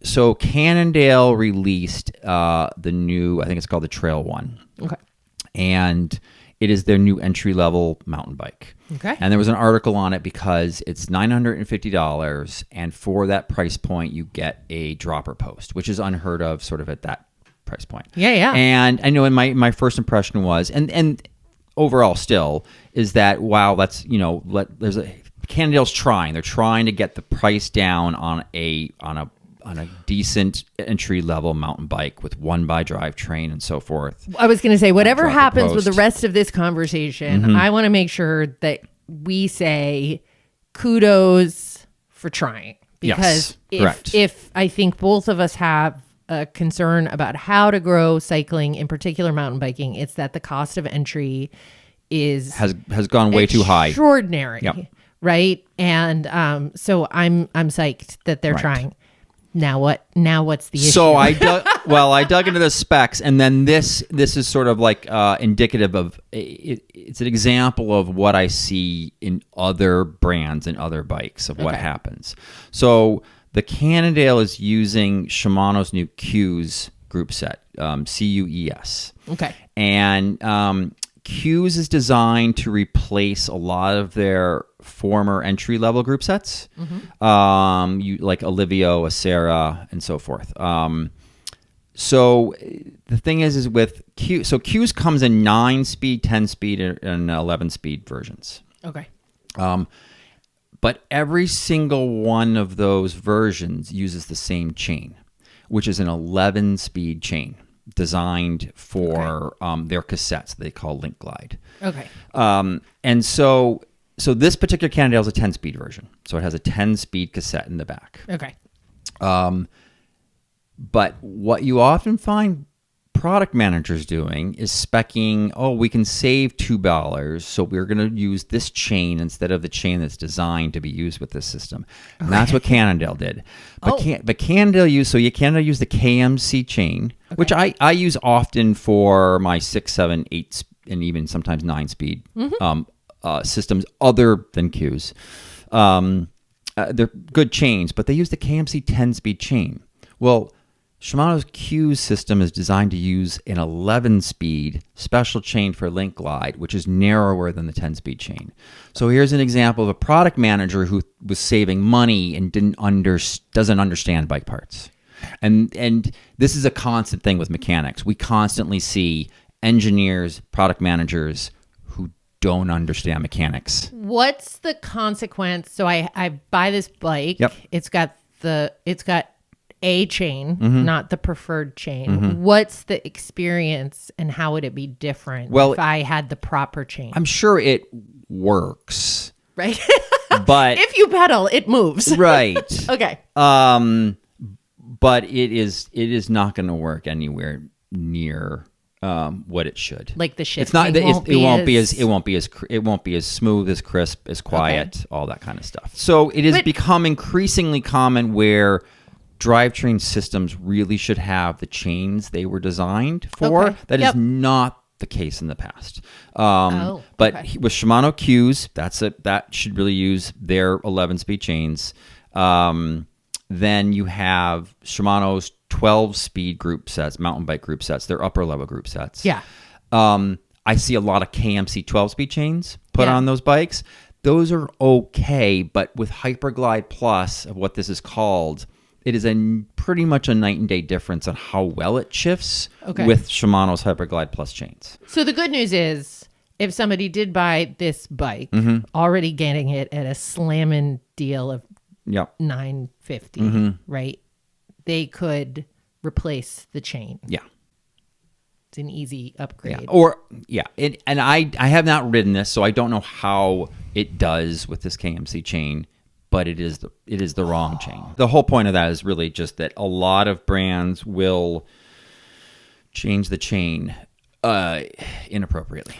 So Cannondale released the new, I think it's called the Trail One. Okay. And it is their new entry-level mountain bike. Okay. And there was an article on it because it's $950, and for that price point, you get a dropper post, which is unheard of sort of at that price point. Yeah. And I know, and my first impression was, and overall still, is that, wow, that's, there's a, Cannondale's trying. They're trying to get the price down on a decent entry-level mountain bike with one-by drivetrain and so forth. I was going to say, whatever happens with the post. rest of this conversation, I want to make sure that we say kudos for trying. Because if I think both of us have a concern about how to grow cycling, in particular mountain biking, it's that the cost of entry has gone way too high. Extraordinary, right? And so I'm psyched that they're trying. Now what's the issue? So I dug into the specs, and then this is sort of like indicative of it's an example of what I see in other brands and other bikes of what happens. So the Cannondale is using Shimano's new Q's Groupset, CUES. Okay. And Q's is designed to replace a lot of their former entry-level group sets, like Olivio, Acera, and so forth. So the thing is with Q, so Q's comes in 9-speed, 10-speed, and 11-speed versions. Okay. But every single one of those versions uses the same chain, which is an 11-speed chain designed for their cassettes they call Link Glide. Okay. And so this particular Cannondale is a 10-speed version. So it has a 10-speed cassette in the back. Okay. But what you often find product managers doing is speccing, we can save $2, so we're going to use this chain instead of the chain that's designed to be used with this system. And that's what Cannondale did. But Cannondale used the KMC chain, which I use often for my 6, 7, 8, and even sometimes 9-speed systems other than Q's. They're good chains, but they use the KMC 10-speed chain. Well, Shimano's Q's system is designed to use an 11-speed special chain for Link Glide, which is narrower than the 10-speed chain. So here's an example of a product manager who was saving money and doesn't understand bike parts. And this is a constant thing with mechanics. We constantly see engineers, product managers who don't understand mechanics. What's the consequence? So I buy this bike. Yep. It's got a chain, not the preferred chain. What's the experience and how would it be different if I had the proper chain? I'm sure it works. Right? But if you pedal, it moves. Right. Okay. But it is not going to work anywhere near what it should. Like the shifting. It's not. It won't be as smooth, as crisp, as quiet, all that kind of stuff. So it has become increasingly common where drivetrain systems really should have the chains they were designed for. Okay. That is not the case in the past. But with Shimano Q's, that should really use their 11-speed chains. Then you have Shimano's 12-speed group sets, mountain bike group sets, their upper-level group sets. Yeah. I see a lot of KMC 12-speed chains put on those bikes. Those are okay, but with Hyperglide Plus, of what this is called, it is pretty much a night and day difference on how well it shifts with Shimano's Hyperglide Plus chains. So the good news is, if somebody did buy this bike, already getting it at a slamming deal of $950, right? They could replace the chain. Yeah. It's an easy upgrade. And I have not ridden this, so I don't know how it does with this KMC chain. But it is the wrong chain. The whole point of that is really just that a lot of brands will change the chain inappropriately.